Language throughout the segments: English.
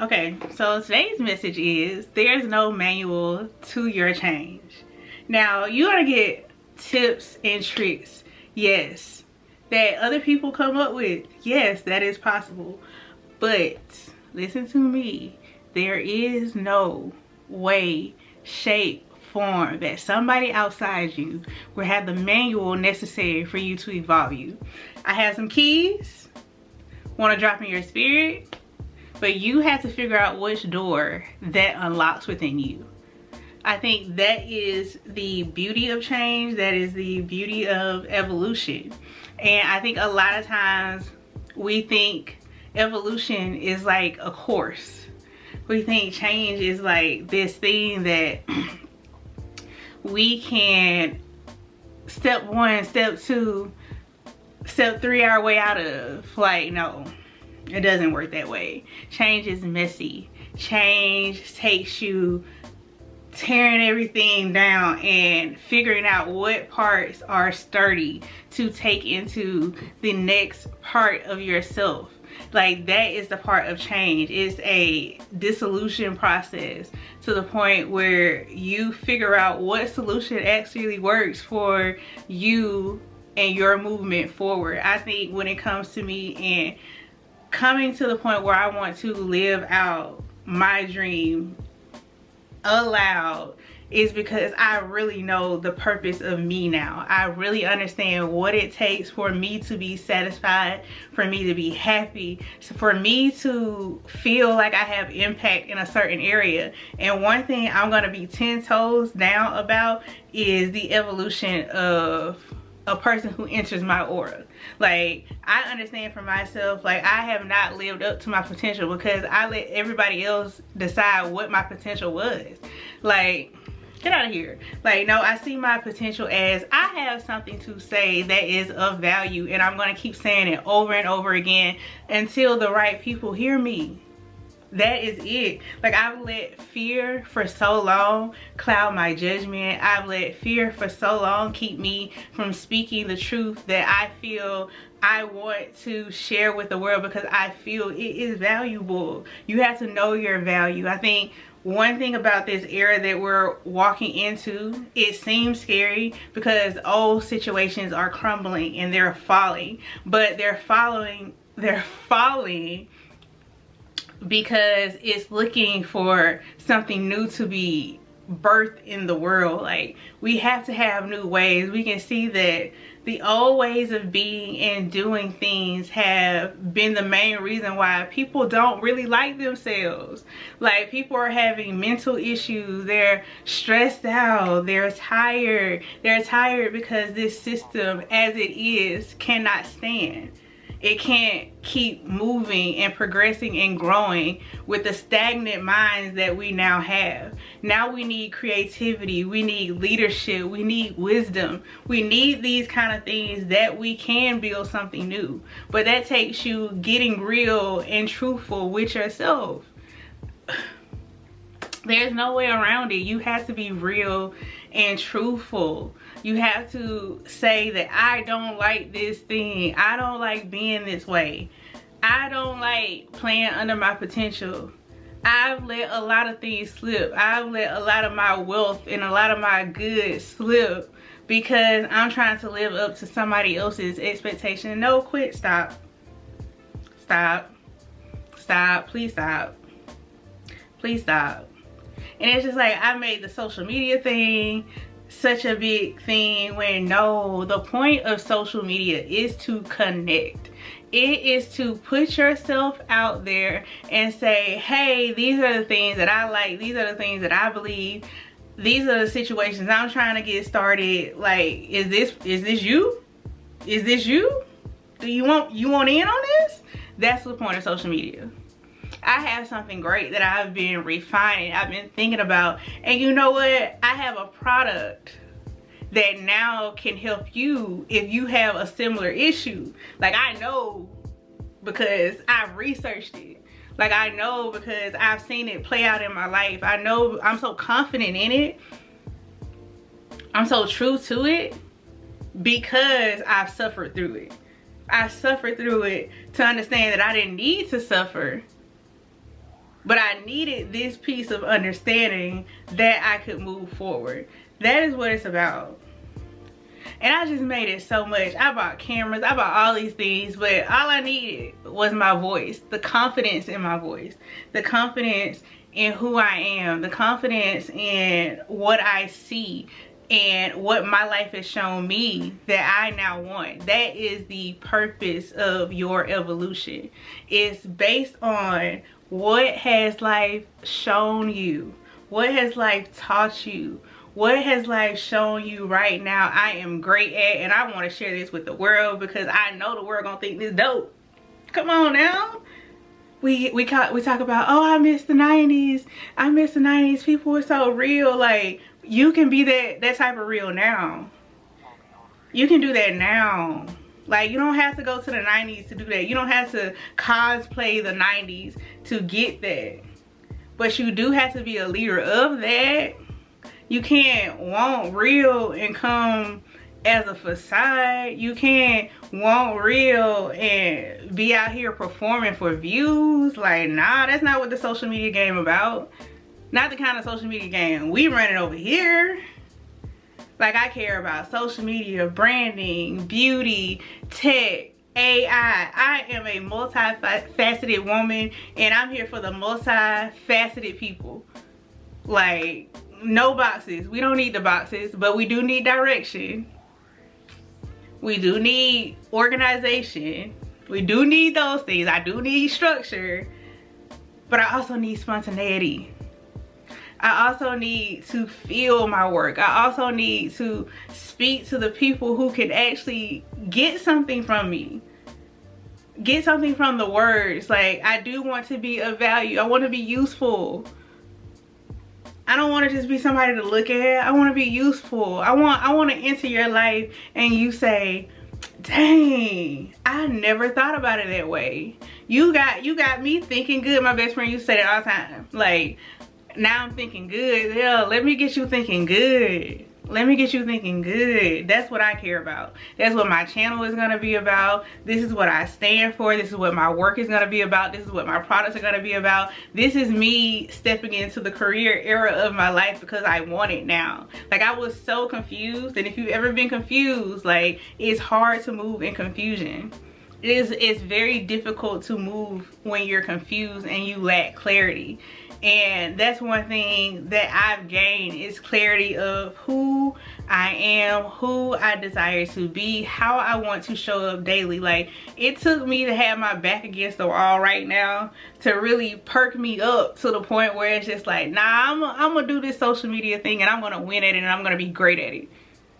Okay, so today's message is there's no manual to your change. Now, you're gonna get tips and tricks, yes, that other people come up with. Yes, that is possible. But listen to me, there is no way, shape, form that somebody outside you will have the manual necessary for you to evolve you. I have some keys, want to drop in your spirit, but you have to figure out which door that unlocks within you. I think that is the beauty of change. That is the beauty of evolution. And I think a lot of times we think evolution is like a course. We think change is like this thing that we can step 1, step 2, step 3 our way out of. Like, no. It doesn't work that way. Change is messy. Change takes you tearing everything down and figuring out what parts are sturdy to take into the next part of yourself. Like, that is the part of change. It's a dissolution process to the point where you figure out what solution actually works for you and your movement forward. I think when it comes to me and coming to the point where I want to live out my dream aloud is because I really know the purpose of me now. I really understand what it takes for me to be satisfied, for me to be happy, for me to feel like I have impact in a certain area. And one thing I'm gonna be 10 toes down about is the evolution of a person who enters my aura. Like, I understand for myself, like, I have not lived up to my potential because I let everybody else decide what my potential was. Like, get out of here. Like, no, I see my potential as I have something to say that is of value, and I'm gonna keep saying it over and over again until the right people hear me. That is it. Like, I've let fear for so long cloud my judgment. I've let fear for so long keep me from speaking the truth that I feel I want to share with the world because I feel it is valuable. You have to know your value. I think one thing about this era that we're walking into, it seems scary because old situations are crumbling and they're falling, but they're falling because it's looking for something new to be birthed in the world. Like, we have to have new ways. We can see that the old ways of being and doing things have been the main reason why people don't really like themselves. Like, people are having mental issues, they're stressed out, they're tired because this system as it is cannot stand. It can't keep moving and progressing and growing with the stagnant minds that we now have. Now we need creativity, we need leadership, we need wisdom. We need these kind of things that we can build something new. But that takes you getting real and truthful with yourself. There's no way around it. You have to be real and truthful. You have to say that I don't like this thing. I don't like being this way. I don't like playing under my potential. I've let a lot of things slip. I've let a lot of my wealth and a lot of my good slip because I'm trying to live up to somebody else's expectation. No, quit, stop. Stop. Stop. Please stop. Please stop. And it's just like, I made the social media thing such a big thing when no, the point of social media is to connect. It is to put yourself out there and say, hey, these are the things that I like, these are the things that I believe, these are the situations I'm trying to get started. Like, is this you? Is this you? Do you want in on this? That's the point of social media. I have something great that I've been refining, I've been thinking about, and you know what? I have a product that now can help you if you have a similar issue. Like, I know because I've researched it. Like, I know because I've seen it play out in my life. I know, I'm so confident in it. I'm so true to it because I've suffered through it. I suffered through it to understand that I didn't need to suffer But I needed this piece of understanding that I could move forward. That is what it's about. And I just made it so much. I bought cameras, I bought all these things, but all I needed was my voice, the confidence in my voice, the confidence in who I am, the confidence in what I see and what my life has shown me that I now want. That is the purpose of your evolution. It's based on what has life shown you, what has life taught you, what has life shown you right now I am great at, and I want to share this with the world because I know the world gonna think this dope. Come on now. We talk about, oh, I miss the 90s. I miss the 90s. People were so real. Like, you can be that type of real now. You can do that now. Like, you don't have to go to the 90s to do that. You don't have to cosplay the 90s to get that. But you do have to be a leader of that. You can't want real and come as a facade. You can't want real and be out here performing for views. Like, nah, that's not what the social media game about. Not the kind of social media game we running over here. Like, I care about social media, branding, beauty, tech, AI. I am a multifaceted woman, and I'm here for the multifaceted people. Like, no boxes. We don't need the boxes, but we do need direction. We do need organization. We do need those things. I do need structure, but I also need spontaneity. I also need to feel my work. I also need to speak to the people who can actually get something from me. Get something from the words. Like, I do want to be of value. I want to be useful. I don't want to just be somebody to look at. I want to be useful. I want to enter your life and you say, dang, I never thought about it that way. You got me thinking good. My best friend used to say that all the time. Like, now I'm thinking good. Yeah, let me get you thinking good. Let me get you thinking good. That's what I care about. That's what my channel is going to be about. This is what I stand for. This is what my work is going to be about. This is what my products are going to be about. This is me stepping into the career era of my life because I want it now. Like, I was so confused. And if you've ever been confused, like, it's hard to move in confusion. It's very difficult to move when you're confused and you lack clarity. And that's one thing that I've gained is clarity of who I am, who I desire to be, how I want to show up daily. Like, it took me to have my back against the wall right now to really perk me up to the point where it's just like, nah, I'm gonna do this social media thing and I'm gonna win at it and I'm gonna be great at it.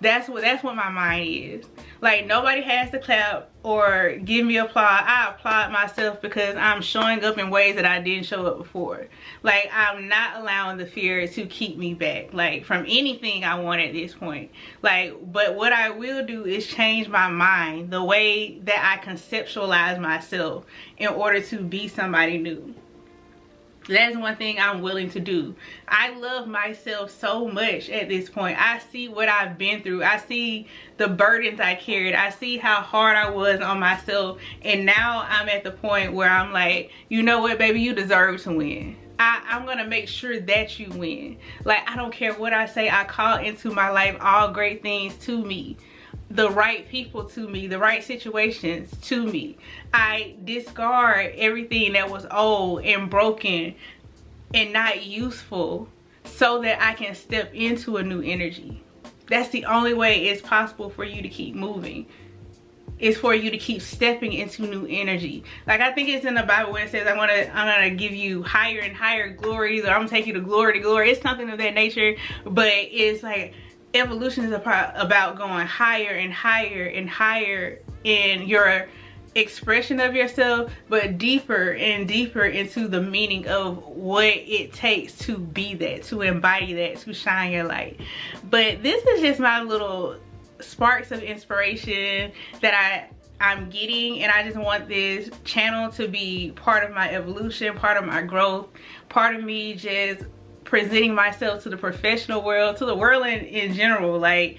That's what my mind is. Like, nobody has to clap or give me applause. I applaud myself because I'm showing up in ways that I didn't show up before. Like, I'm not allowing the fear to keep me back, like, from anything I want at this point. Like, but what I will do is change my mind, the way that I conceptualize myself in order to be somebody new. That's one thing I'm willing to do. I love myself so much at this point. I see what I've been through. I see the burdens I carried. I see how hard I was on myself. And now I'm at the point where I'm like, you know what, baby, you deserve to win. I'm gonna make sure that you win. Like, I don't care what I say. I call into my life all great things to me. The right people to me, the right situations to me. I discard everything that was old and broken and not useful so that I can step into a new energy. That's the only way it's possible for you to keep moving. It's for you to keep stepping into new energy. Like, I think it's in the Bible where it says, I'm gonna give you higher and higher glories, or I'm gonna take you to glory. It's something of that nature, but it's like, evolution is about going higher and higher and higher in your expression of yourself, but deeper and deeper into the meaning of what it takes to be that, to embody that, to shine your light. But this is just my little sparks of inspiration that I'm getting, and I just want this channel to be part of my evolution, part of my growth, part of me just presenting myself to the professional world, to the world in general. Like,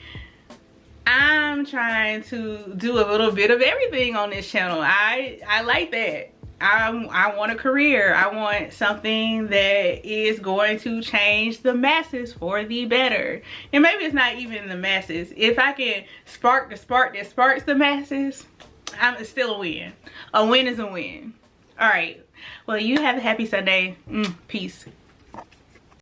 I'm trying to do a little bit of everything on this channel. I like that. I want a career. I want something that is going to change the masses for the better. And maybe it's not even the masses. If I can spark the spark that sparks the masses, it's still a win. A win is a win. All right. Well, you have a happy Sunday. Peace.